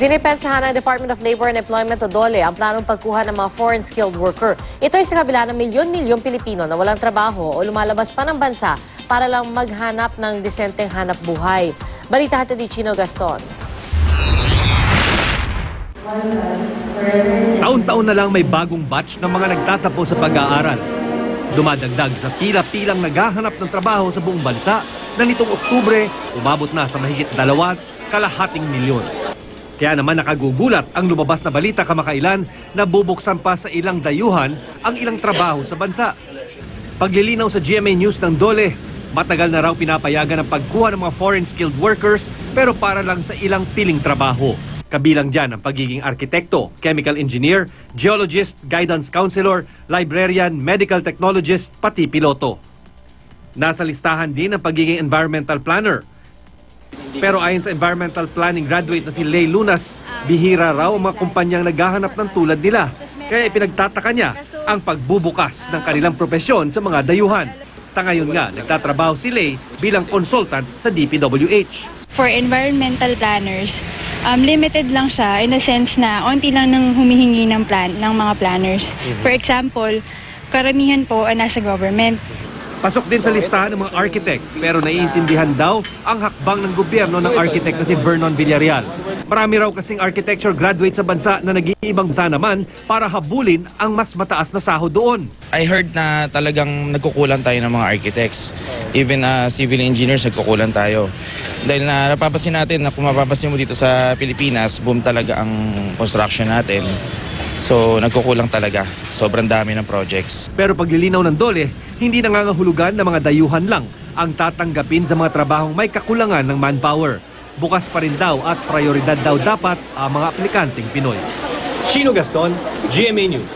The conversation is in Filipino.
Dinipensahan ng Department of Labor and Employment o DOLE ang planong pagkuha ng mga foreign skilled worker. Ito ay sa kabila ng milyon-milyong Pilipino na walang trabaho o lumalabas pa ng bansa para lang maghanap ng disenteng hanap buhay. Balita hatid ni Chino Gaston. Taon-taon na lang may bagong batch ng mga nagtatapos sa pag-aaral. Dumadagdag sa pila-pilang naghahanap ng trabaho sa buong bansa na nitong Oktubre umabot na sa mahigit 2.2 milyon. Kaya naman nakagugulat ang lumabas na balita kamakailan na bubuksan pa sa ilang dayuhan ang ilang trabaho sa bansa. Paglilinaw sa GMA News ng DOLE, matagal na raw pinapayagan ang pagkuha ng mga foreign skilled workers pero para lang sa ilang piling trabaho. Kabilang dyan ang pagiging arkitekto, chemical engineer, geologist, guidance counselor, librarian, medical technologist, pati piloto. Nasa listahan din ang pagiging environmental planner. Pero ayon sa environmental planning graduate na si Lay Lunas, bihira raw ang mga kumpanyang naghahanap ng tulad nila. Kaya ipinagtataka niya ang pagbubukas ng kanilang propesyon sa mga dayuhan. Sa ngayon nga, nagtatrabaho si Lay bilang consultant sa DPWH. For environmental planners, limited lang siya in a sense na onti lang nang humihingi ng mga planners. For example, karamihan po ay nasa government. Pasok din sa listahan ng mga architect pero naiintindihan daw ang hakbang ng gobyerno ng architect na si Vernon Villarreal. Marami raw kasing architecture graduate sa bansa na nag-iibang bansa naman para habulin ang mas mataas na sahod doon. I heard na talagang nagkukulang tayo ng mga architects. Even civil engineers nagkukulang tayo. Dahil na napapansin natin na kung mapapansin mo dito sa Pilipinas, boom talaga ang construction natin. So nagkukulang talaga. Sobrang dami ng projects. Pero paglilinaw ng DOLE, hindi nangangahulugan na mga dayuhan lang ang tatanggapin sa mga trabahong may kakulangan ng manpower. Bukas pa rin daw at prioridad daw dapat ang mga aplikanteng Pinoy. Chino Gaston, GMA News.